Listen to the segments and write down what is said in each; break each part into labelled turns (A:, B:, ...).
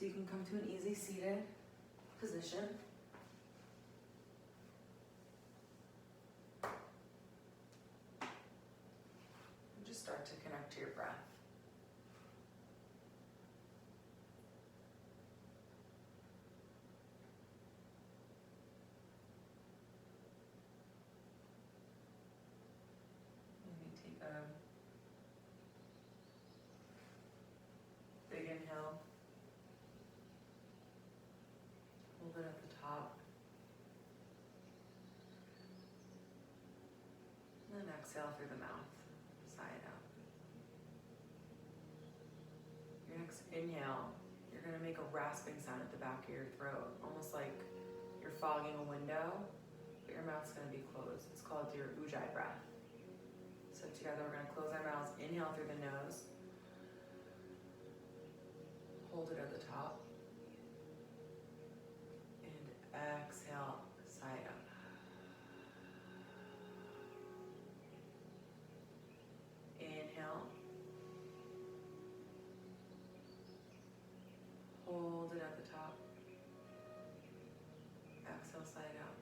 A: So you can come to an easy seated position. And just start to connect to your breath. Maybe take a big inhale. Hold it at the top. And then exhale through the mouth, side out. Your next inhale, you're gonna make a rasping sound at the back of your throat, almost like you're fogging a window, but your mouth's gonna be closed. It's called your ujjayi breath. So together we're gonna close our mouths, inhale through the nose, hold it at the top, and exhale, side out. Inhale, hold it at the top, exhale, side out.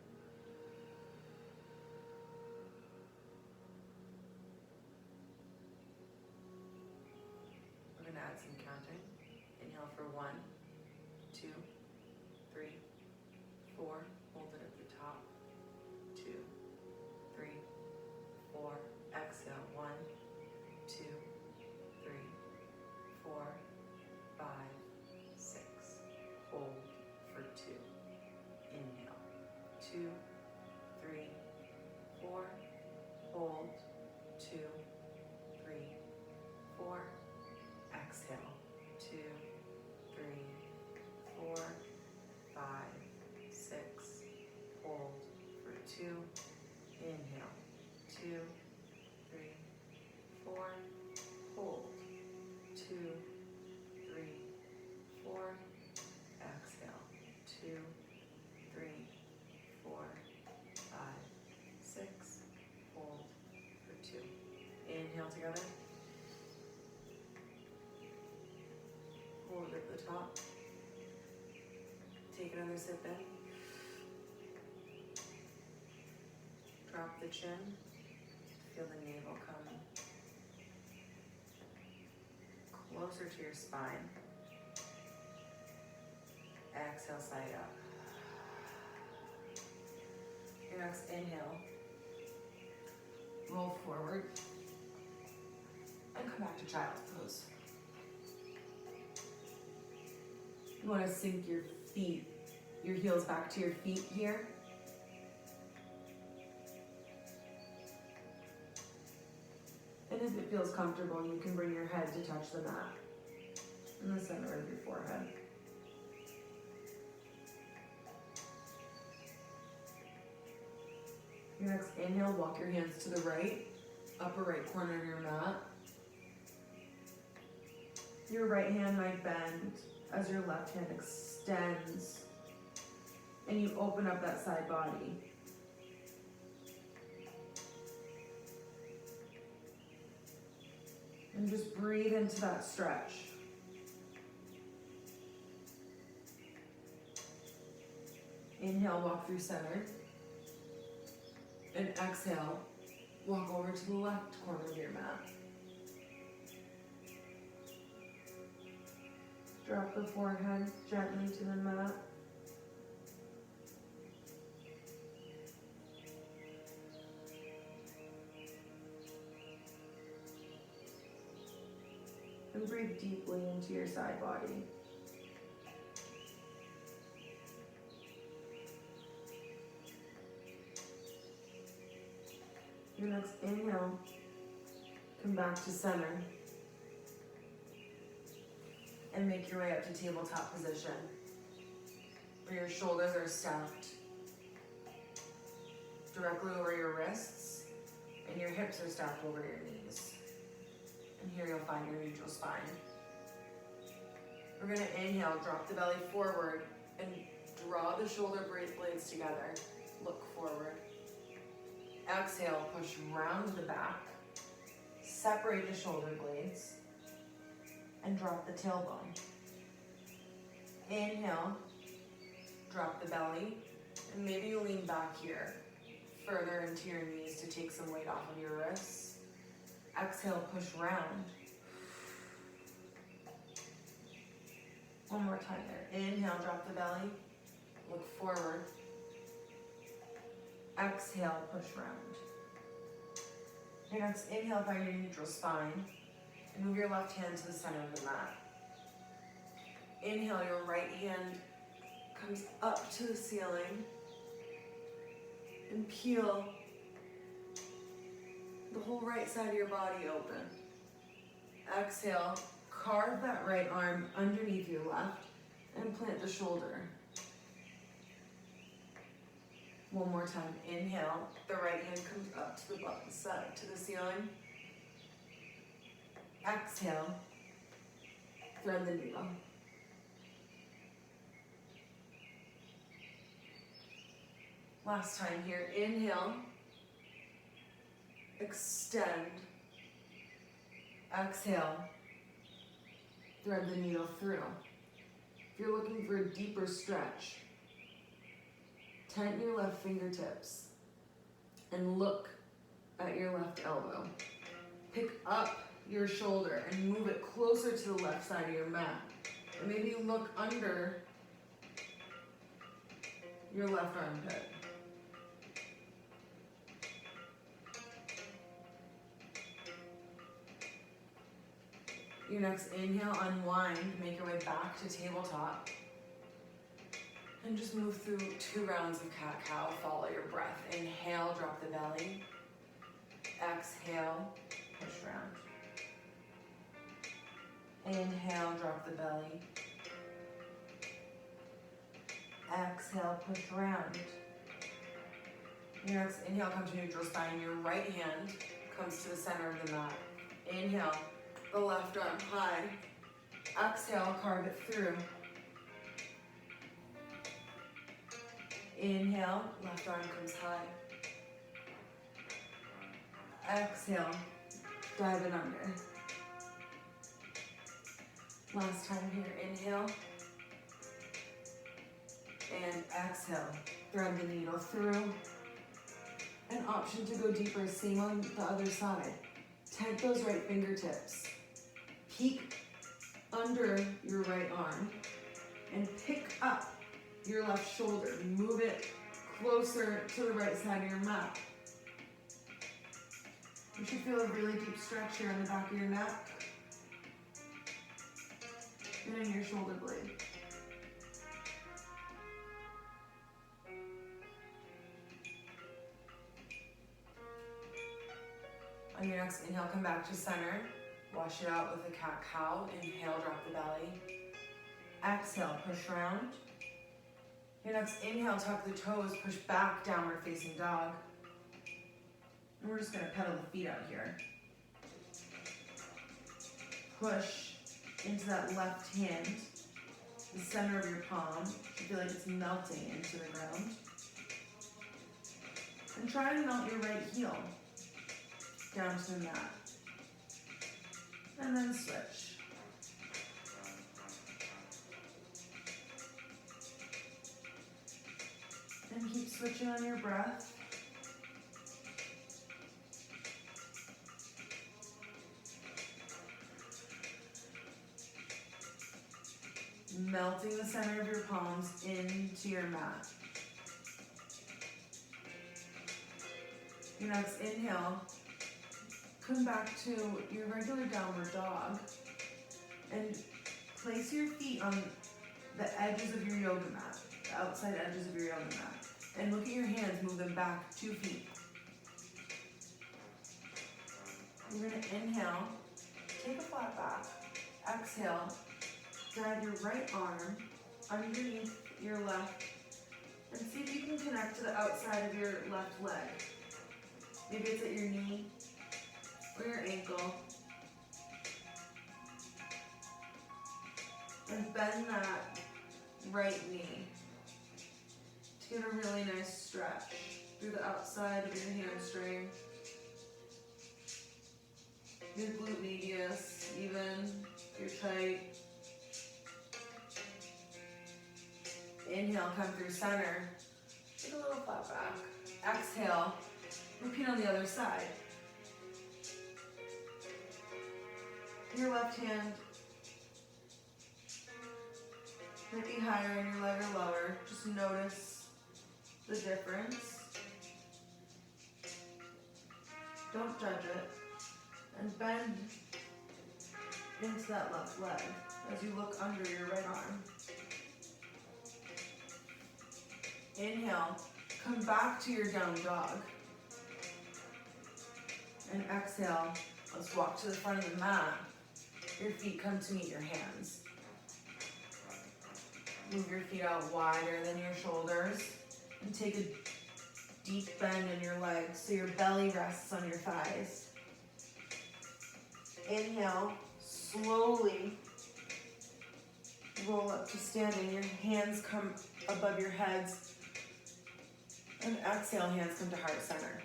A: We're gonna add some counting. Inhale for 1, 2, 3, 4. Hold it at the top. 2, 3, 4. Exhale. 1, 2, 3, 4, 5, 6. Hold for 2. Inhale. 2, 3, 4. Hold. 2, 3, 4. Exhale. 2, 3, 4, 5, 6. Hold for 2. Inhale. 2, 3, 4. Hold. 2, 3, 4. Exhale. 2, 3, 4, 5, 6. Hold for 2. Inhale together. Hold it at the top. Take another sip in. Drop the chin. Feel the navel come closer to your spine. Exhale, side up. Your next inhale. Roll forward. And come back to child's pose. You want to sink your feet, your heels back to your feet here. And if it feels comfortable, you can bring your head to touch the mat in the center of your forehead. Your next inhale, walk your hands to the right, upper right corner of your mat. Your right hand might bend as your left hand extends and you open up that side body. And just breathe into that stretch. Inhale, walk through center. And exhale, walk over to the left corner of your mat. Drop the forehead gently to the mat. And breathe deeply into your side body. Your next inhale, come back to center. And make your way up to tabletop position, where your shoulders are stacked directly over your wrists, and your hips are stacked over your knees. And here you'll find your neutral spine. We're gonna inhale, drop the belly forward, and draw the shoulder blades together. Look forward. Exhale, push round to the back. Separate the shoulder blades. And drop the tailbone. Inhale, drop the belly, and maybe you lean back here, further into your knees to take some weight off of your wrists. Exhale, push round. One more time there. Inhale, drop the belly, look forward. Exhale, push round. Your next inhale, find your neutral spine, and move your left hand to the center of the mat. Inhale, your right hand comes up to the ceiling, and peel the whole right side of your body open. Exhale, carve that right arm underneath your left, and plant the shoulder. One more time. Inhale, the right hand comes up to the side, to the ceiling. Exhale, thread the needle. Last time here. Inhale, extend. Exhale, thread the needle through. If you're looking for a deeper stretch, tent your left fingertips and look at your left elbow. Pick up your shoulder and move it closer to the left side of your mat. And maybe look under your left armpit. Your next inhale, unwind, make your way back to tabletop. And just move through 2 rounds of cat-cow, follow your breath. Inhale, drop the belly. Exhale, push round. Inhale, drop the belly. Exhale, push round. Your next inhale, come to neutral spine. Your right hand comes to the center of the mat. Inhale, the left arm high. Exhale, carve it through. Inhale, left arm comes high. Exhale, dive it under. Last time here, inhale. And exhale, thread the needle through. An option to go deeper, same on the other side. Tent those right fingertips. Peek under your right arm and pick up your left shoulder. Move it closer to the right side of your mat. You should feel a really deep stretch here on the back of your neck and in your shoulder blade. On your next inhale, come back to center. Wash it out with a cat-cow. Inhale, drop the belly. Exhale, push round. Your next inhale, tuck the toes, push back, downward facing dog. And we're just gonna pedal the feet out here. Push into that left hand, the center of your palm. You feel like it's melting into the ground. And try to melt your right heel down to the mat. And then switch. And keep switching on your breath. Melting the center of your palms into your mat. Your next inhale, come back to your regular downward dog and place your feet on the edges of your yoga mat, the outside edges of your yoga mat. And look at your hands, move them back 2 feet. You're gonna inhale, take a flat back. Exhale, drag your right arm underneath your left and see if you can connect to the outside of your left leg. Maybe it's at your knee or your ankle. And bend that right knee to get a really nice stretch through the outside of your hamstring, your glute medius, even if you're tight. Inhale, come through center. Take a little flat back. Exhale, repeat on the other side. Your left hand might be higher and your leg or lower. Just notice the difference. Don't judge it. And bend into that left leg as you look under your right arm. Inhale, come back to your down dog. And exhale, let's walk to the front of the mat. Your feet come to meet your hands. Move your feet out wider than your shoulders and take a deep bend in your legs so your belly rests on your thighs. Inhale, slowly roll up to standing. Your hands come above your heads. And exhale, hands come to heart center.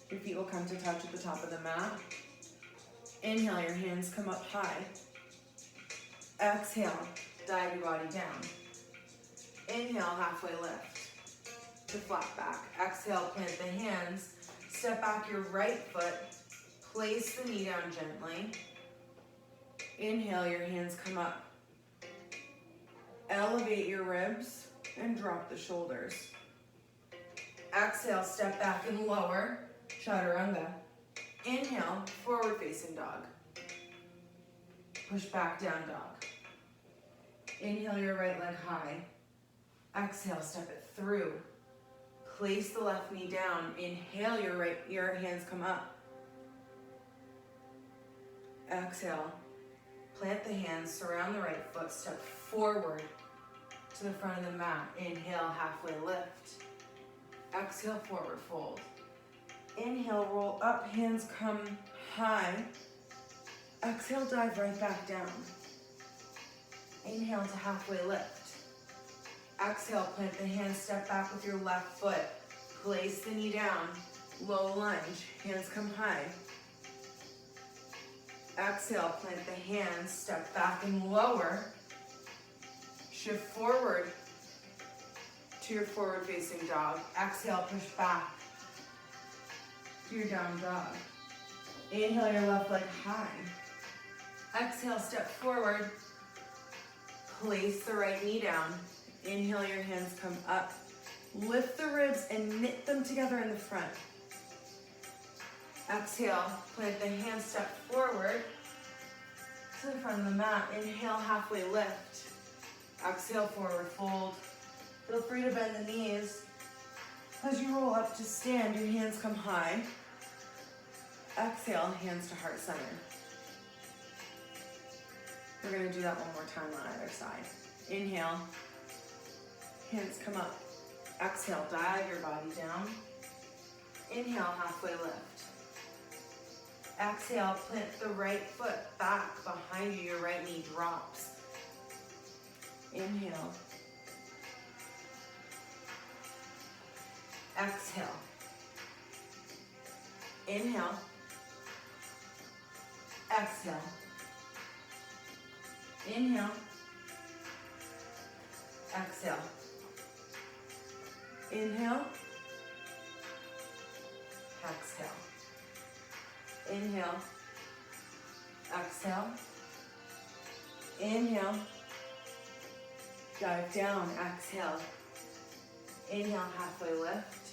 A: Your feet will come to touch at the top of the mat. Inhale, your hands come up high. Exhale, dive your body down. Inhale, halfway lift to flat back. Exhale, plant the hands. Step back your right foot. Place the knee down gently. Inhale, your hands come up. Elevate your ribs and drop the shoulders. Exhale, step back and lower, chaturanga. Inhale, forward facing dog. Push back, down dog. Inhale your right leg high. Exhale, step it through. Place the left knee down. Inhale, your hands come up. Exhale, plant the hands, surround the right foot, step forward to the front of the mat. Inhale, halfway lift. Exhale, forward fold. Inhale, roll up, hands come high. Exhale, dive right back down. Inhale to halfway lift. Exhale, plant the hands, step back with your left foot. Place the knee down, low lunge, hands come high. Exhale, plant the hands, step back and lower. Shift forward to your forward facing dog. Exhale, push back to your down dog. Inhale your left leg high. Exhale, step forward. Place the right knee down. Inhale, your hands come up. Lift the ribs and knit them together in the front. Exhale, plant the hands, step forward to the front of the mat. Inhale, halfway lift. Exhale, forward fold. Feel free to bend the knees. As you roll up to stand, your hands come high. Exhale, hands to heart center. We're gonna do that one more time on either side. Inhale, hands come up. Exhale, dive your body down. Inhale, halfway lift. Exhale, plant the right foot back behind you. Your right knee drops. Inhale. Exhale. Inhale. Exhale. Inhale. Exhale. Inhale. Exhale. Inhale. Exhale. Inhale. Dive down. Exhale. Inhale, halfway lift.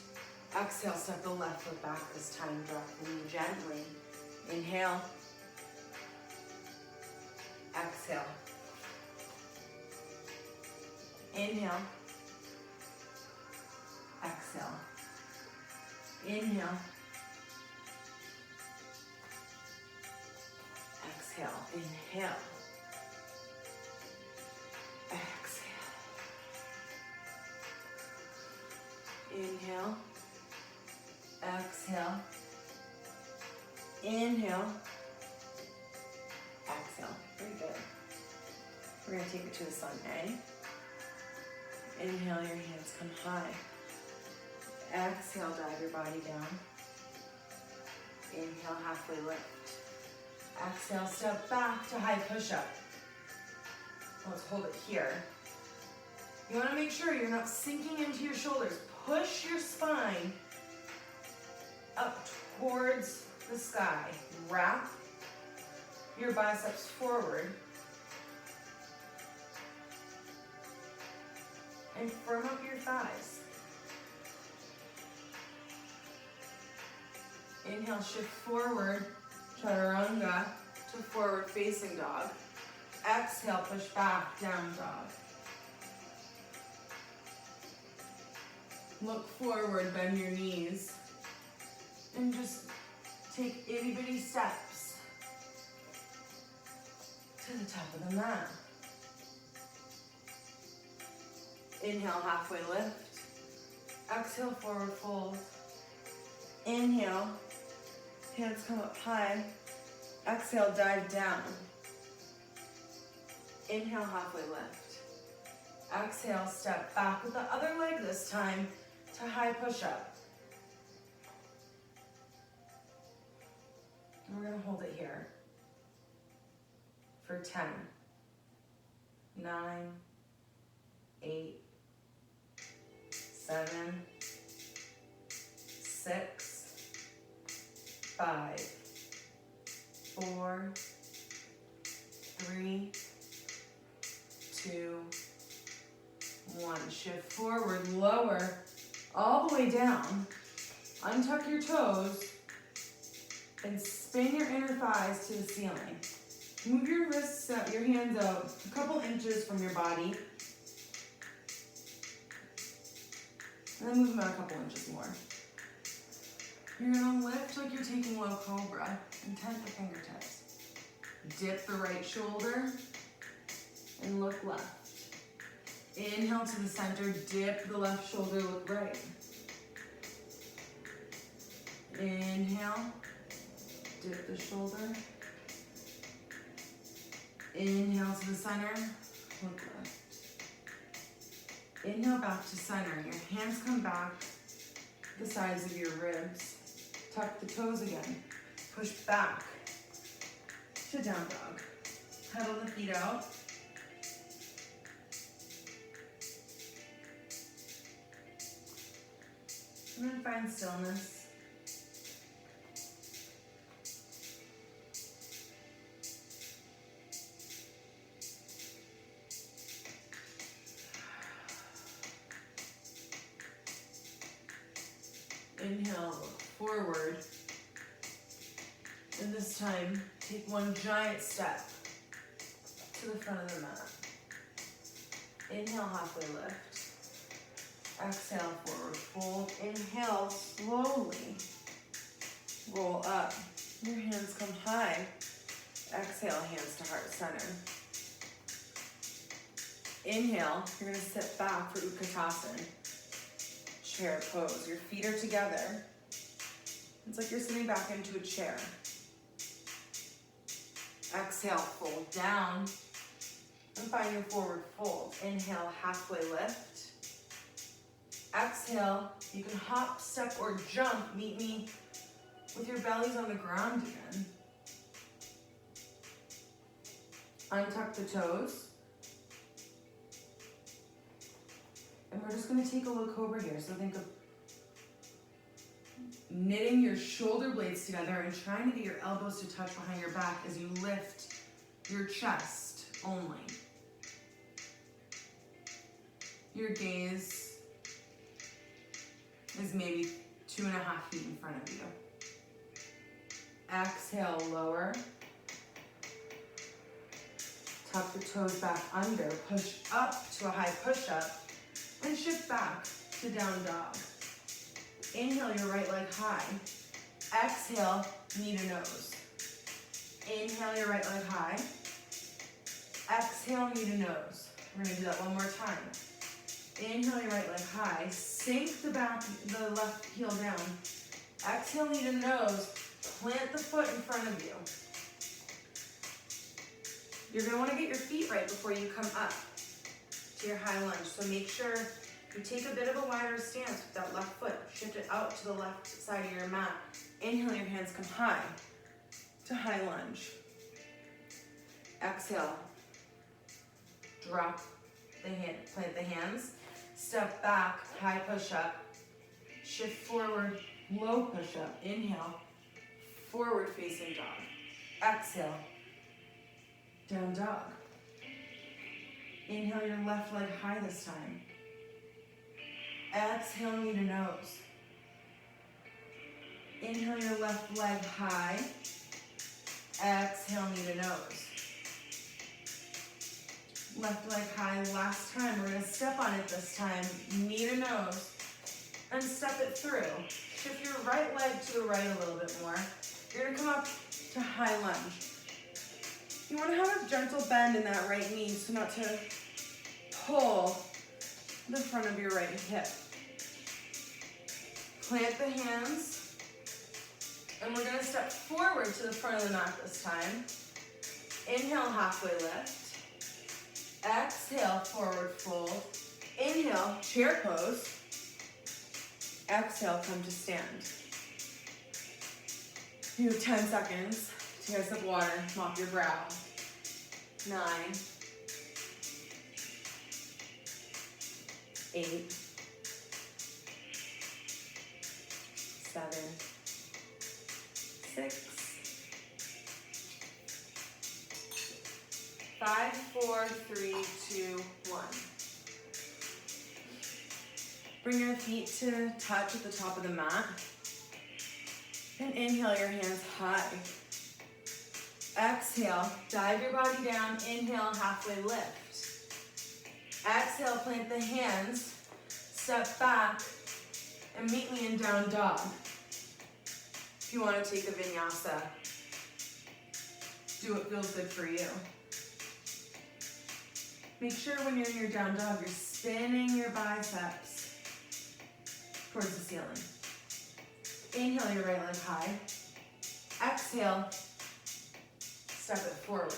A: Exhale, step the left foot back this time. Drop the knee gently. Inhale. Exhale. Inhale. Exhale. Inhale. Exhale. Inhale. Exhale. Inhale. Exhale. Inhale. Exhale. Very good. We're going to take it to the sun A. Inhale, your hands come high. Exhale, dive your body down. Inhale, halfway lift. Exhale, step back to high push-up. Let's hold it here. You want to make sure you're not sinking into your shoulders. Push your spine up towards the sky. Wrap your biceps forward. And firm up your thighs. Inhale, shift forward, chaturanga to forward facing dog. Exhale, push back, down dog. Look forward, bend your knees, and just take itty bitty steps to the top of the mat. Inhale, halfway lift. Exhale, forward fold. Inhale, hands come up high. Exhale, dive down. Inhale, halfway lift. Exhale, step back with the other leg this time to high push-up. And we're gonna hold it here for 10, 9, 8, 7, 6, 5, 4, 3, 2, 1. Shift forward, lower, all the way down. Untuck your toes and spin your inner thighs to the ceiling. Move your wrists up, your hands out a couple inches from your body. And then move them out a couple inches more. You're gonna lift like you're taking low cobra and tent the fingertips. Dip the right shoulder and look left. Inhale to the center, dip the left shoulder, look right. Inhale, dip the shoulder. Inhale to the center, look left. Inhale back to center. Your hands come back the sides of your ribs. Tuck the toes again. Push back to down dog. Pedal the feet out. And then find stillness. Inhale, look forward. And this time, take one giant step to the front of the mat. Inhale, halfway lift. Exhale, forward fold. Inhale, slowly roll up. Your hands come high. Exhale, hands to heart center. Inhale, you're gonna sit back for Utkatasana. Chair pose. Your feet are together. It's like you're sitting back into a chair. Exhale, fold down. And find your forward fold. Inhale, halfway lift. Exhale, you can hop, step, or jump. Meet me with your bellies on the ground again. Untuck the toes. And we're just gonna take a low cobra here. So think of knitting your shoulder blades together and trying to get your elbows to touch behind your back as you lift your chest only. Your gaze is maybe 2.5 feet in front of you. Exhale, lower. Tuck the toes back under. Push up to a high push-up. And shift back to down dog. Inhale your right leg high. Exhale, knee to nose. Inhale your right leg high. Exhale, knee to nose. We're gonna do that one more time. Inhale your right leg high. Sink the left heel down. Exhale, knee to nose. Plant the foot in front of you. You're gonna wanna get your feet right before you come up to your high lunge. So make sure you take a bit of a wider stance with that left foot. Shift it out to the left side of your mat. Inhale, your hands come high to high lunge. Exhale, drop plant the hands, step back, high push-up, shift forward, low push-up, inhale, forward facing dog, exhale, down dog. Inhale your left leg high this time. Exhale, knee to nose. Inhale your left leg high. Exhale, knee to nose. Left leg high last time. We're gonna step on it this time, knee to nose, and step it through. Shift your right leg to the right a little bit more. You're gonna come up to high lunge. You wanna have a gentle bend in that right knee so not to pull the front of your right hip. Plant the hands, and we're gonna step forward to the front of the mat this time. Inhale, halfway lift. Exhale, forward fold. Inhale, chair pose. Exhale, come to stand. You have 10 seconds. Take a sip of water, mop your brow. 9, 8, 7, 6, 5, 4, 3, 2, 1. Bring your feet to touch at the top of the mat. And inhale your hands high. Exhale, dive your body down. Inhale, halfway lift. Exhale, plant the hands. Step back and meet me in down dog. If you want to take a vinyasa, do what feels good for you. Make sure when you're in your down dog, you're spinning your biceps towards the ceiling. Inhale your right leg high. Exhale, step it forward.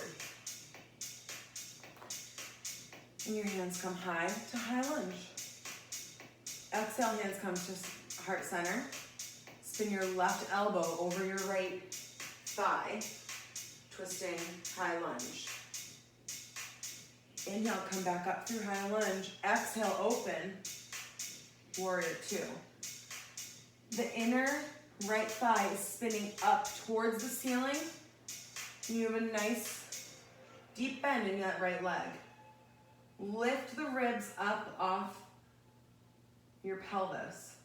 A: And your hands come high to high lunge. Exhale, hands come to heart center. Spin your left elbow over your right thigh, twisting high lunge. Inhale, come back up through high lunge. Exhale, open, warrior two. The inner right thigh is spinning up towards the ceiling. You have a nice deep bend in that right leg. Lift the ribs up off your pelvis.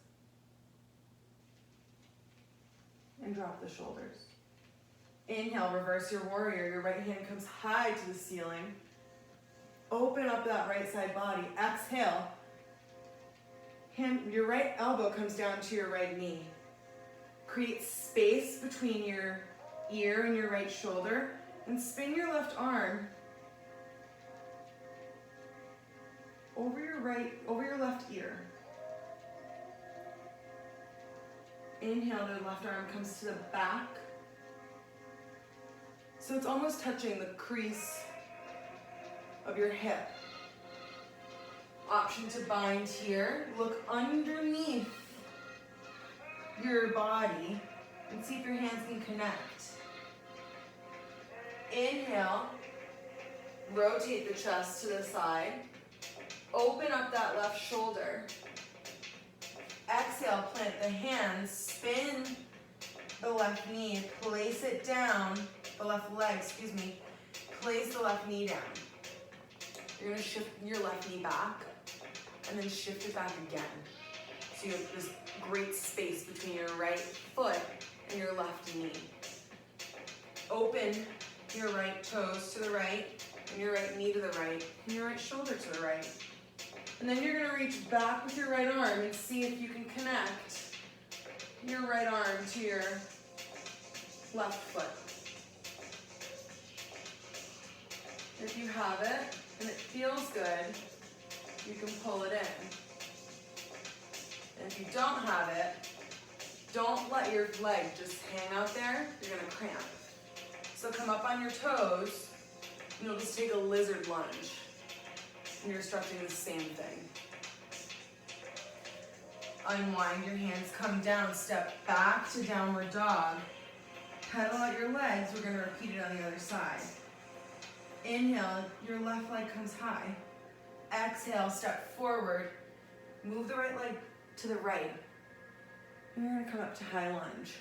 A: And drop the shoulders. Inhale, reverse your warrior. Your right hand comes high to the ceiling. Open up that right side body. Exhale. Your right elbow comes down to your right knee. Create space between your ear and your right shoulder, and spin your left arm over your left ear. Inhale, the left arm comes to the back. So it's almost touching the crease of your hip. Option to bind here. Look underneath your body and see if your hands can connect. Inhale, rotate the chest to the side. Open up that left shoulder. Exhale, plant the hands, spin the left knee, place it down, the left leg, place the left knee down. You're gonna shift your left knee back and then shift it back again. So you have this great space between your right foot and your left knee. Open your right toes to the right and your right knee to the right and your right shoulder to the right. And then you're gonna reach back with your right arm and see if you can connect your right arm to your left foot. If you have it and it feels good, you can pull it in. And if you don't have it, don't let your leg just hang out there. You're gonna cramp. So come up on your toes, and you'll just take a lizard lunge. And you're stretching the same thing. Unwind your hands, come down, step back to downward dog. Pedal out your legs, we're gonna repeat it on the other side. Inhale, your left leg comes high. Exhale, step forward. Move the right leg to the right. And you're gonna come up to high lunge.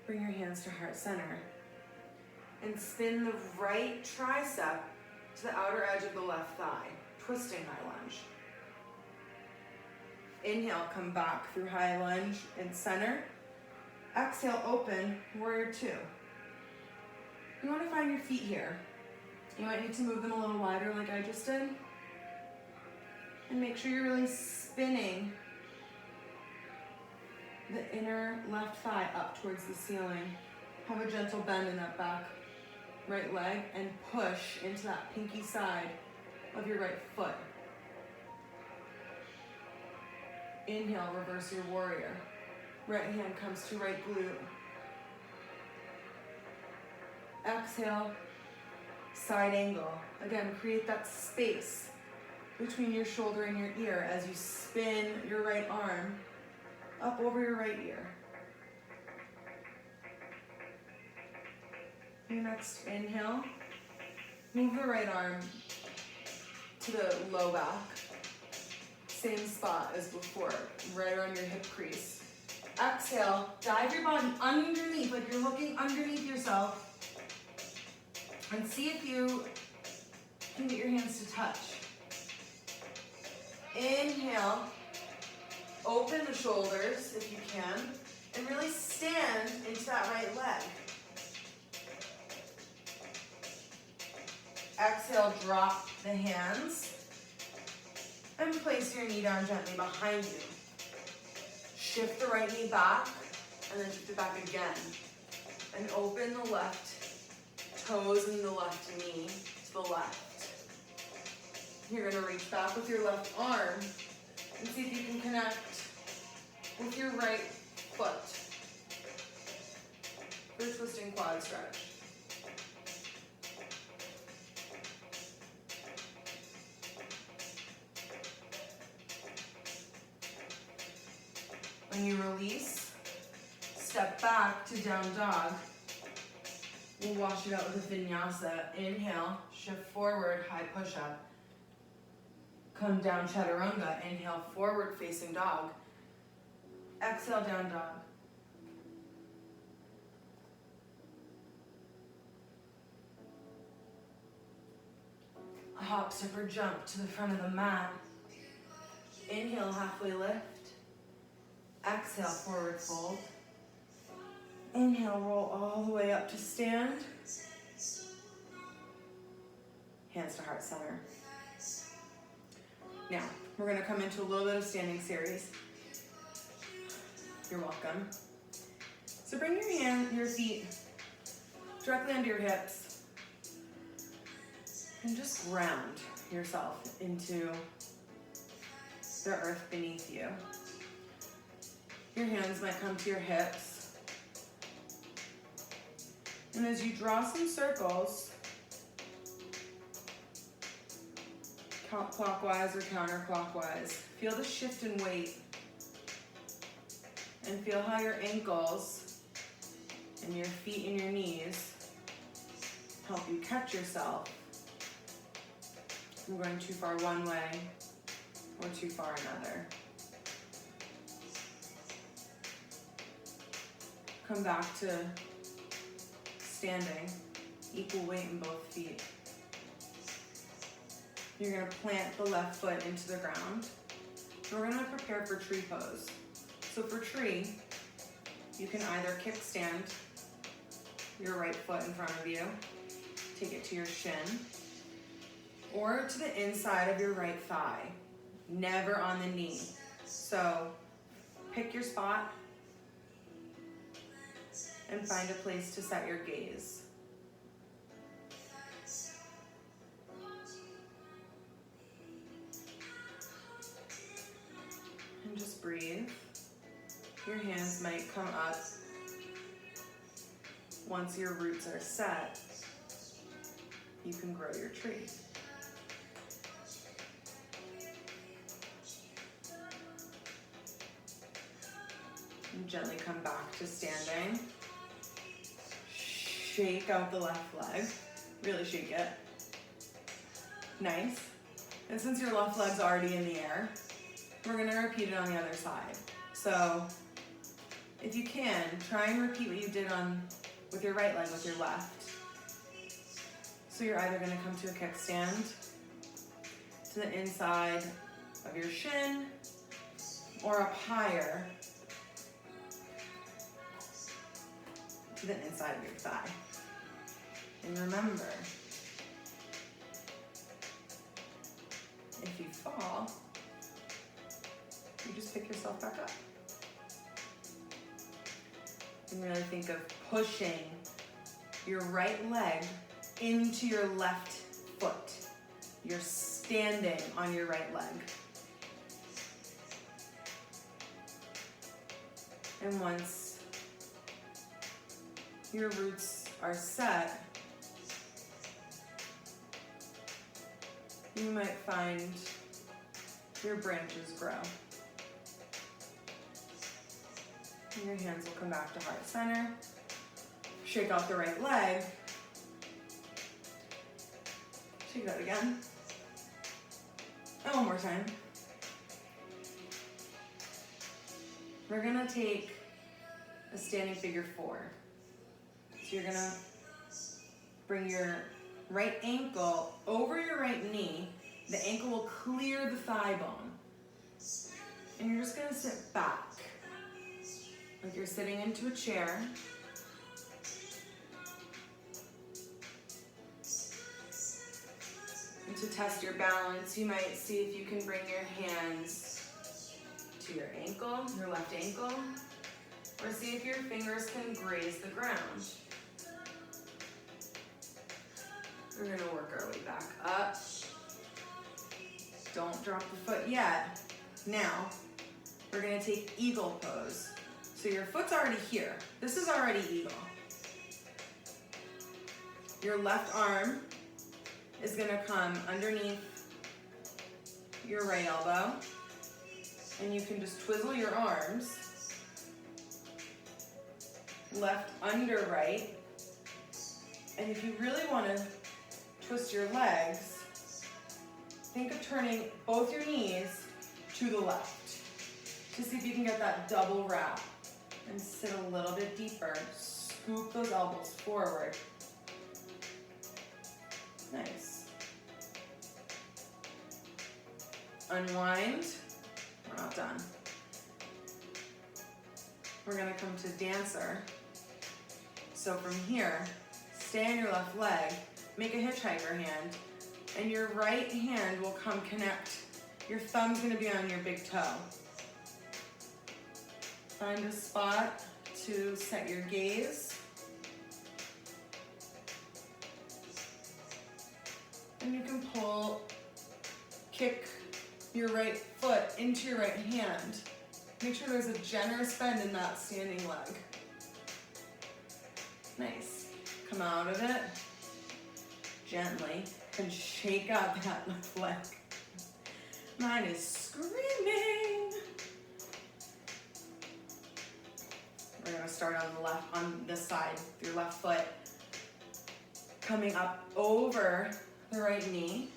A: Bring your hands to heart center. And spin the right tricep to the outer edge of the left thigh, twisting high lunge. Inhale, come back through high lunge and center. Exhale, open, warrior two. You want to find your feet here. You might need to move them a little wider like I just did. And make sure you're really spinning the inner left thigh up towards the ceiling. Have a gentle bend in that back right leg and push into that pinky side of your right foot. Inhale, reverse your warrior. Right hand comes to right glute. Exhale, side angle. Again, create that space between your shoulder and your ear as you spin your right arm up over your right ear. Your next inhale, move the right arm to the low back. Same spot as before, right around your hip crease. Exhale, dive your body underneath, like you're looking underneath yourself. And see if you can get your hands to touch. Inhale, open the shoulders if you can, and really stand into that right leg. Exhale, drop the hands, and place your knee down gently behind you. Shift the right knee back, and then shift it back again. And open the left toes and the left knee to the left. You're gonna reach back with your left arm and see if you can connect with your right foot for a twisting quad stretch. When you release, step back to down dog. We'll wash it out with a vinyasa. Inhale, shift forward, high push-up. Come down chaturanga. Inhale, forward facing dog. Exhale, down dog. A hop, step, or jump to the front of the mat. Inhale, halfway lift. Exhale, forward fold. Inhale, roll all the way up to stand. Hands to heart center. Now, we're gonna come into a little bit of standing series. You're welcome. So bring your feet directly under your hips and just ground yourself into the earth beneath you. Your hands might come to your hips. And as you draw some circles, clockwise or counterclockwise, feel the shift in weight and feel how your ankles and your feet and your knees help you catch yourself from going too far one way or too far another. Come back to standing, equal weight in both feet. You're gonna plant the left foot into the ground. We're gonna prepare for tree pose. So for tree, you can either kickstand your right foot in front of you, take it to your shin, or to the inside of your right thigh, never on the knee. So pick your spot and find a place to set your gaze. And just breathe. Your hands might come up once your roots are set. You can grow your tree. And gently come back to standing. Shake out the left leg. Really shake it. Nice. And since your left leg's already in the air, we're gonna repeat it on the other side. So if you can, try and repeat what you did with your right leg with your left. So you're either gonna come to a kickstand to the inside of your shin or up higher to the inside of your thigh. And remember, if you fall, you just pick yourself back up. And really think of pushing your right leg into your left foot. You're standing on your right leg. And once your roots are set, you might find your branches grow. And your hands will come back to heart center. Shake off the right leg. Shake it out again. And one more time. We're gonna take a standing figure 4. So you're gonna bring your right ankle over your right knee. The ankle will clear the thigh bone. And you're just gonna sit back, like you're sitting into a chair. And to test your balance, you might see if you can bring your hands to your ankle, your left ankle, or see if your fingers can graze the ground. We're gonna work our way back up. Don't drop the foot yet. Now, we're gonna take eagle pose. So your foot's already here. This is already eagle. Your left arm is gonna come underneath your right elbow. And you can just twizzle your arms. Left under right. And if you really wanna twist your legs, think of turning both your knees to the left to see if you can get that double wrap and sit a little bit deeper. Scoop those elbows forward. Nice. Unwind. We're not done. We're gonna come to dancer. So from here, stay on your left leg, make a hitchhiker hand, and your right hand will come connect. Your thumb's gonna be on your big toe. Find a spot to set your gaze. And you can kick your right foot into your right hand. Make sure there's a generous bend in that standing leg. Nice. Come out of it gently and shake up that left leg. Mine is screaming. We're gonna start on this side, your left foot coming up over the right knee.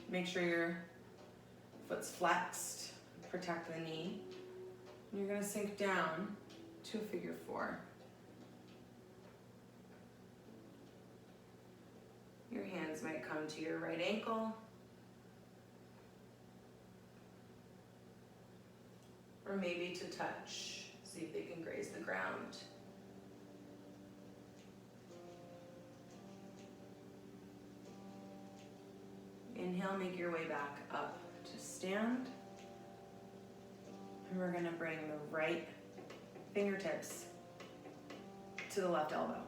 A: Make sure your foot's flexed, protect the knee. And you're gonna sink down to a figure 4. Your hands might come to your right ankle. Or maybe to touch, see if they can graze the ground. Inhale, make your way back up to stand. And we're gonna bring the right fingertips to the left elbow.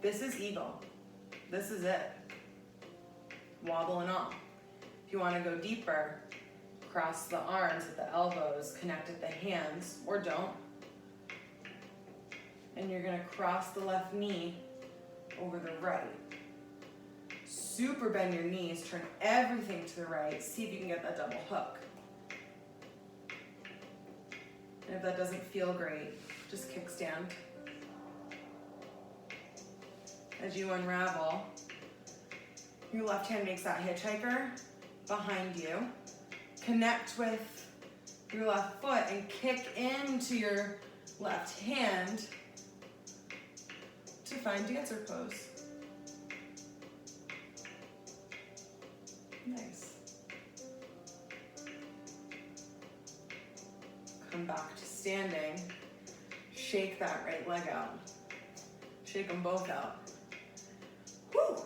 A: This is eagle. This is it. Wobble and all. If you wanna go deeper, cross the arms at the elbows, connect at the hands, or don't. And you're gonna cross the left knee over the right. Super bend your knees, turn everything to the right. See if you can get that double hook. And if that doesn't feel great, just kickstand. As you unravel, Your left hand makes that hitchhiker behind you. Connect with your left foot and kick into your left hand to find dancer pose. Nice. Come back to standing. Shake that right leg out. Shake them both out. Woo!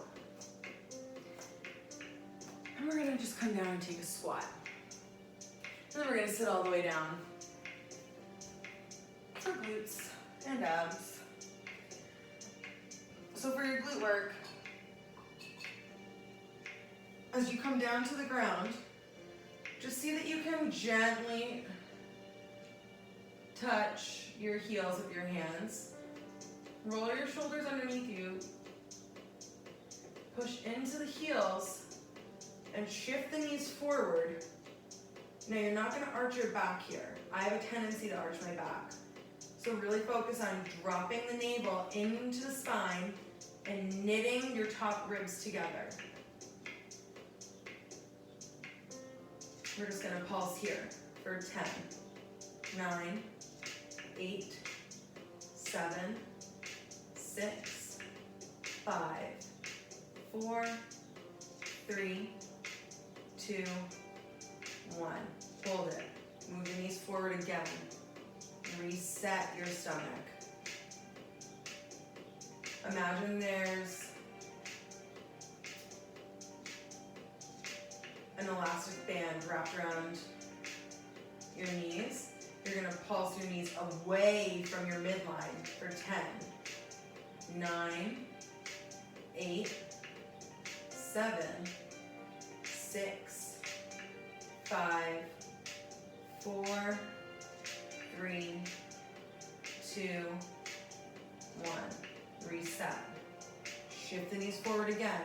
A: And we're gonna just come down and take a squat. And then we're gonna sit all the way down for glutes and abs. So for your glute work, as you come down to the ground, just see that you can gently touch your heels with your hands. Roll your shoulders underneath you. Push into the heels and shift the knees forward. Now you're not going to arch your back here. I have a tendency to arch my back. So really focus on dropping the navel into the spine and knitting your top ribs together. We're just going to pulse here for 10, 9, 8, 7, 6, 5, 4, 3, 2, 1. Hold it. Move your knees forward again. Reset your stomach. Imagine there's an elastic band wrapped around your knees. You're going to pulse your knees away from your midline for 10, 9, 8, 7, 6, 5, 4, 3, 2, 1. Reset. Shift the knees forward again.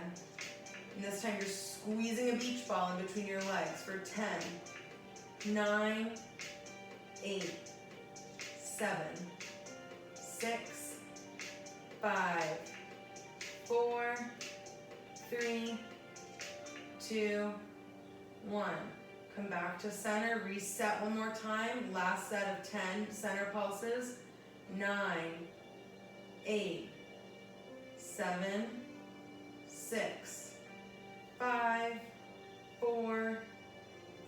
A: And this time you're squeezing a beach ball in between your legs for 10, 9, 8, 7, 6, 5, 4, 3, 2, 1. Come back to center, reset one more time. Last set of 10 center pulses. 9, 8, 7, 6, 5, 4,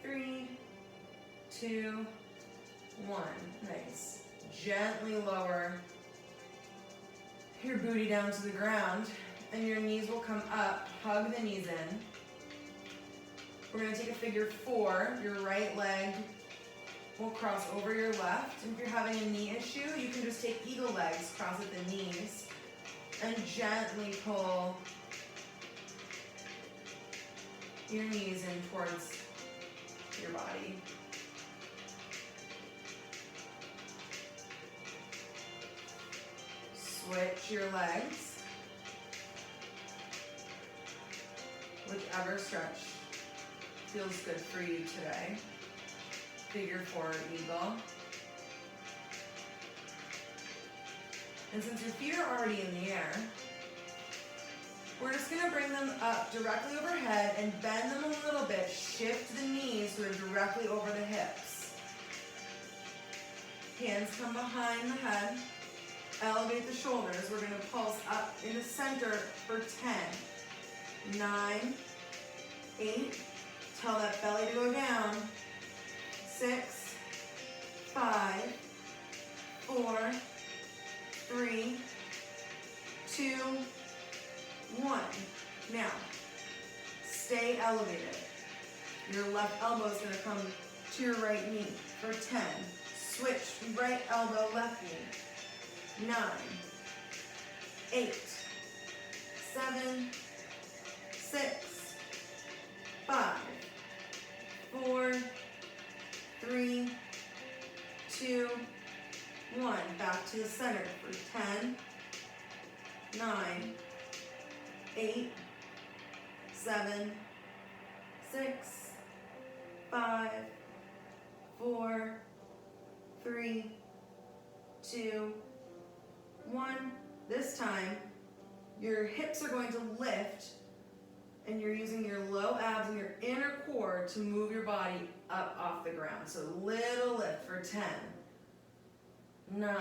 A: 3, 2, 1. Nice. Gently lower your booty down to the ground and your knees will come up. Hug the knees in. We're going to take a figure 4. Your right leg will cross over your left. And if you're having a knee issue, you can just take eagle legs, cross at the knees, and gently pull your knees in towards your body. Switch your legs, whichever stretch feels good for you today. Figure 4 eagle. And since your feet are already in the air, we're just going to bring them up directly overhead and bend them a little bit. Shift the knees so they're directly over the hips. Hands come behind the head. Elevate the shoulders. We're going to pulse up in the center for 10, 9, 8. Tell that belly to go down. 6, 5, 4, 3, 2, 1. Now, stay elevated. Your left elbow is going to come to your right knee for 10. Switch right elbow, left knee. 9, 8, 7, 6, 5, 4, 3, 2, 1. Back to the center for 10, 9, 8, 7, 6, 5, 4, 3, 2, 1. This time, your hips are going to lift And you're using your low abs and your inner core to move your body up off the ground. So little lift for 10, 9,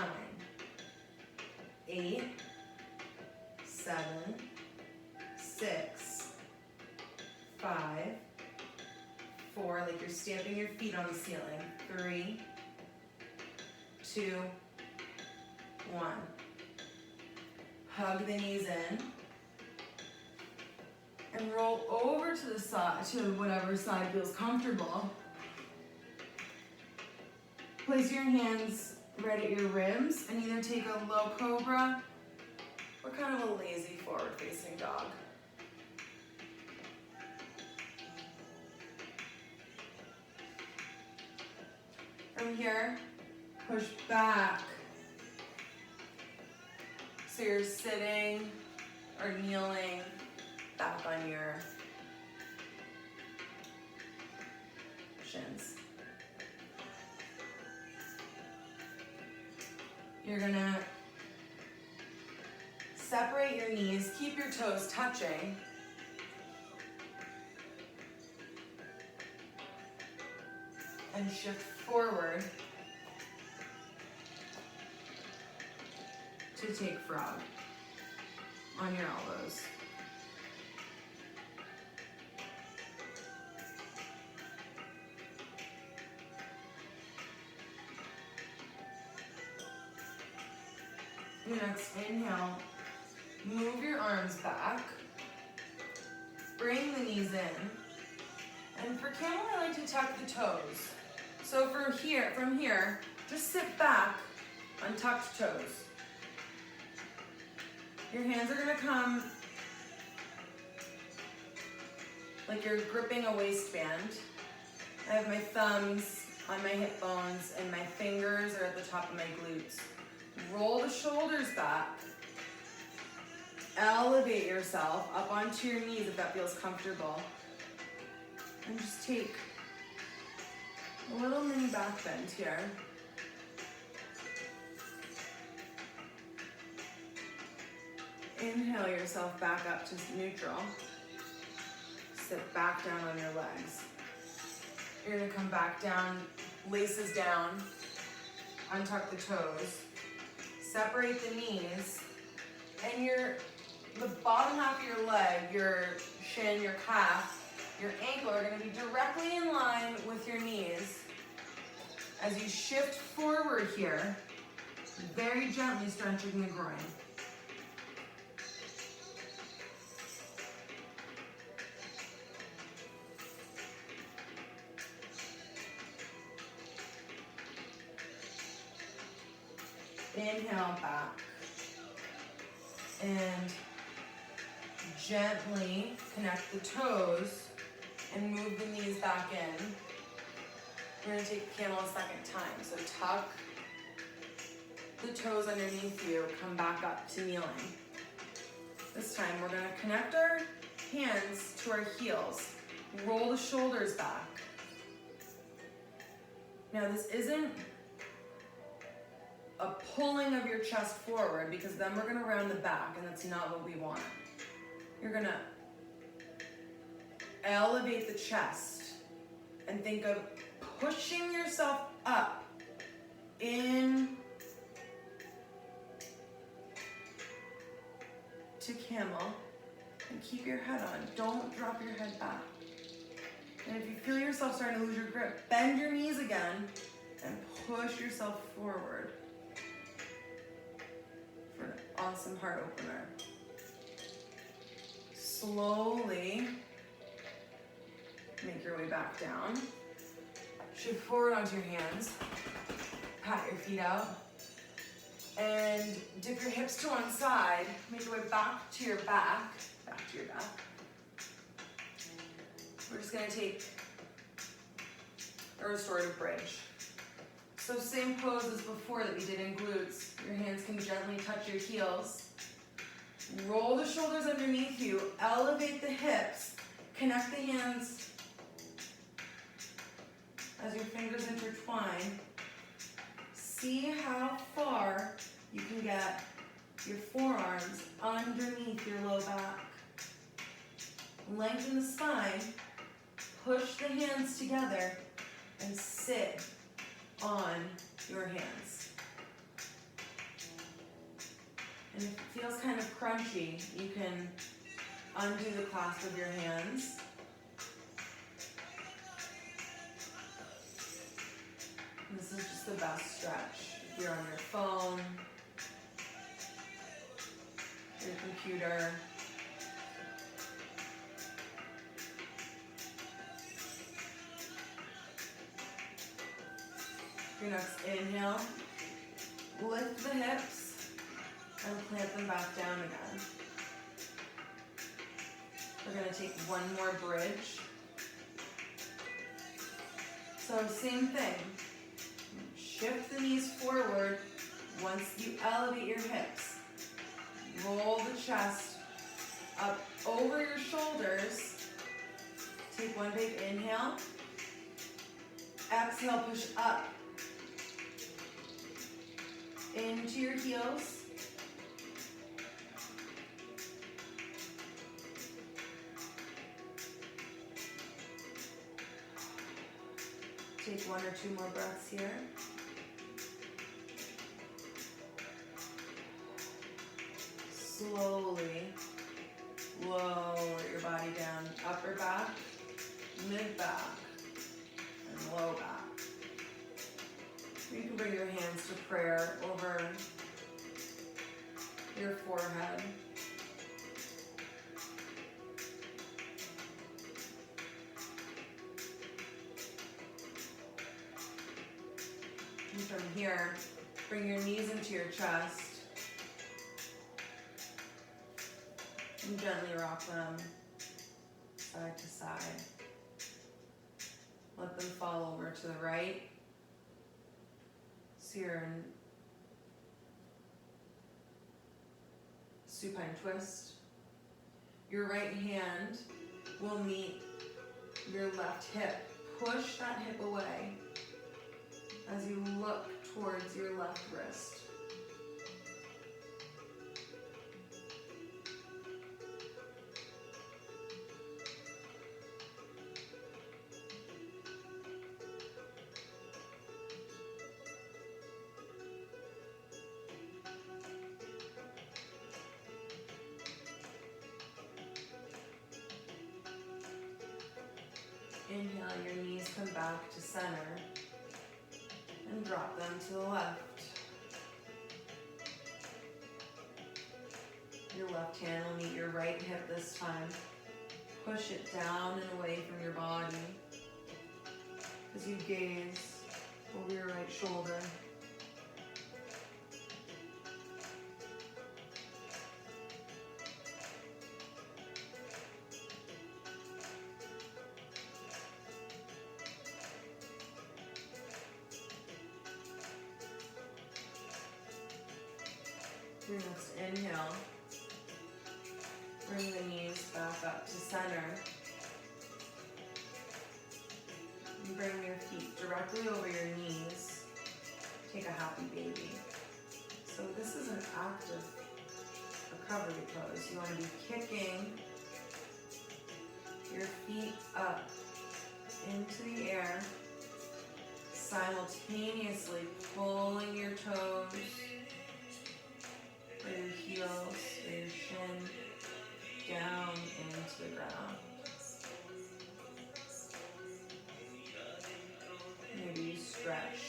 A: 8, 7, 6, 5, 4, like you're stamping your feet on the ceiling. 3, 2, 1. Hug the knees in. And roll over to the side, to whatever side feels comfortable. Place your hands right at your ribs and either take a low cobra or kind of a lazy forward facing dog. From here, push back. So you're sitting or kneeling back on your shins. You're gonna separate your knees, keep your toes touching. And shift forward to take frog on your elbows. Next, inhale, move your arms back, bring the knees in, and for camel I like to tuck the toes. So from here, just sit back, untucked toes. Your hands are gonna come like you're gripping a waistband. I have my thumbs on my hip bones and my fingers are at the top of my glutes. Roll the shoulders back. Elevate yourself up onto your knees if that feels comfortable. And just take a little mini back bend here. Inhale yourself back up to neutral. Sit back down on your legs. You're gonna come back down, laces down, untuck the toes, separate the knees, and the bottom half of your leg, your shin, your calf, your ankle are gonna be directly in line with your knees. As you shift forward here, very gently stretching the groin. Inhale back and gently connect the toes and move the knees back in. We're going to take the camel a second time. So tuck the toes underneath you, come back up to kneeling. This time we're going to connect our hands to our heels, roll the shoulders back. Now this isn't a pulling of your chest forward because then we're gonna round the back and that's not what we want. You're gonna elevate the chest and think of pushing yourself up in to camel and keep your head on. Don't drop your head back. And if you feel yourself starting to lose your grip, bend your knees again and push yourself forward. For an awesome heart opener. Slowly make your way back down. Shift forward onto your hands. Pat your feet out. And dip your hips to one side. Make your way back to your back. Back to your back. We're just gonna take a restorative bridge. So same pose as before that we did in glutes. Your hands can gently touch your heels. Roll the shoulders underneath you. Elevate the hips. Connect the hands as your fingers intertwine. See how far you can get your forearms underneath your low back. Lengthen the spine, push the hands together, and sit on your hands. And if it feels kind of crunchy, you can undo the clasp of your hands. And this is just the best stretch. If you're on your phone, your computer, your next inhale, lift the hips and plant them back down again. We're going to take one more bridge. So same thing. Shift the knees forward. Once you elevate your hips, roll the chest up over your shoulders. Take one big inhale. Exhale, push up into your heels. Take one or two more breaths here. Slowly lower your body down, upper back, mid back, and low back. You can bring your hands to prayer over your forehead. And from here, bring your knees into your chest. And gently rock them side to side. Let them fall over to the right. So you're in supine twist. Your right hand will meet your left hip. Push that hip away as you look towards your left wrist. Inhale, your knees come back to center and drop them to the left. Your left hand will meet your right hip this time. Push it down and away from your body as you gaze over your right shoulder. Your next inhale, bring the knees back up to center. And bring your feet directly over your knees. Take a happy baby. So this is an active recovery pose. You want to be kicking your feet up into the air, simultaneously pulling your toes or your heels or your shin down into the ground. Maybe you stretch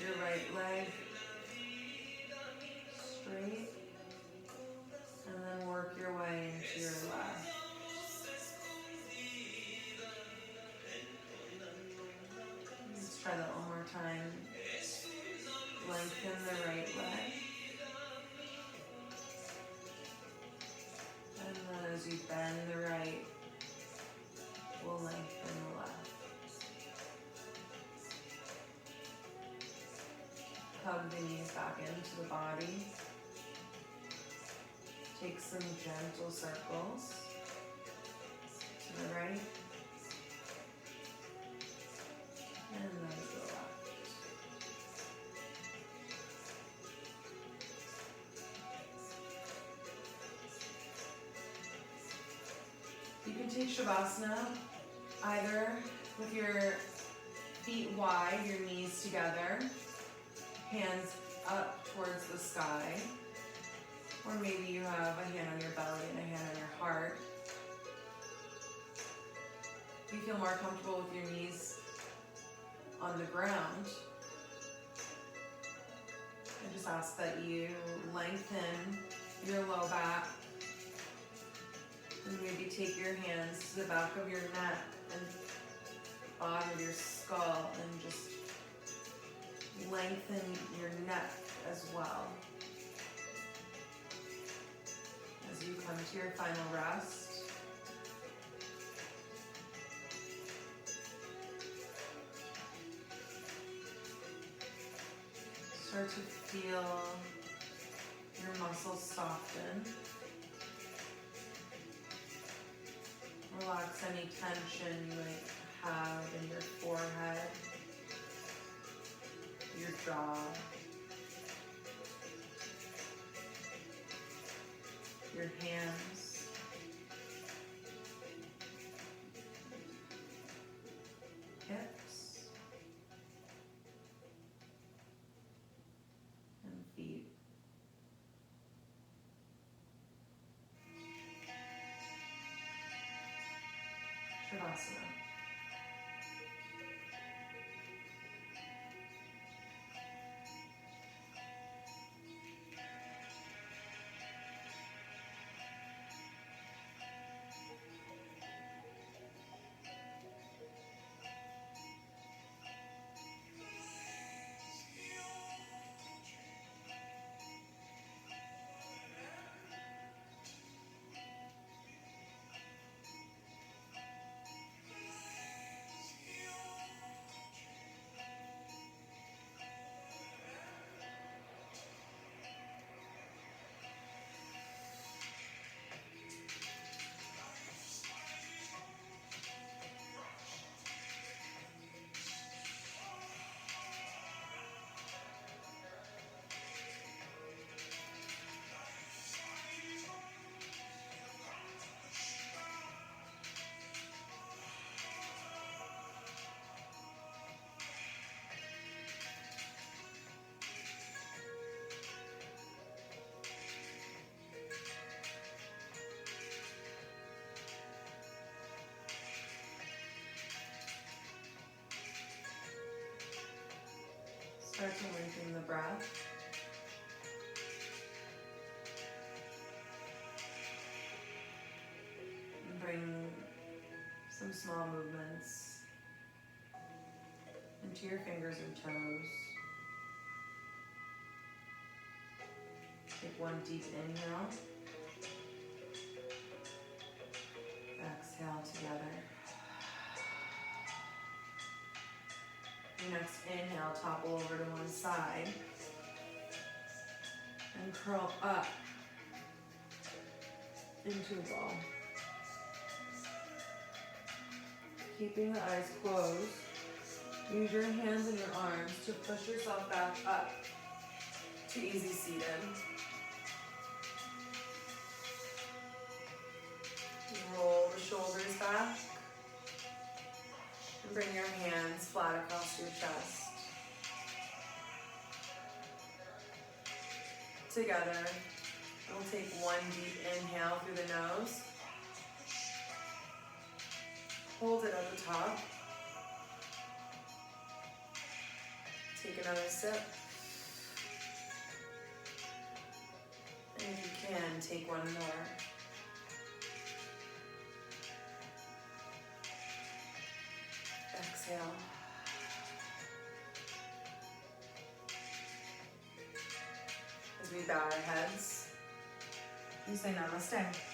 A: your right leg straight and then work your way into your left. Let's try that one more time. Lengthen the right leg. And then as you bend the right, we'll lengthen the left. Hug the knees back into the body. Take some gentle circles to the right. And then to the left. take Shavasana either with your feet wide, your knees together, hands up towards the sky, or maybe you have a hand on your belly and a hand on your heart. If you feel more comfortable with your knees on the ground, I just ask that you lengthen your low back and maybe take your hands to the back of your neck and bottom of your skull and just lengthen your neck as well. As you come to your final rest, start to feel your muscles soften. Relax any tension you might have in your forehead, your jaw, your hands, hips, and feet. Shavasana. Start to lengthen the breath. And bring some small movements into your fingers and toes. Take one deep inhale. Exhale together. Your next inhale, topple over to one side and curl up into a ball. Keeping the eyes closed, use your hands and your arms to push yourself back up to easy seated. Roll the shoulders back. And bring your hands flat across your chest. Together, we'll take one deep inhale through the nose. Hold it at the top. Take another sip. And if you can, take one more. Exhale. As we bow our heads, we say namaste.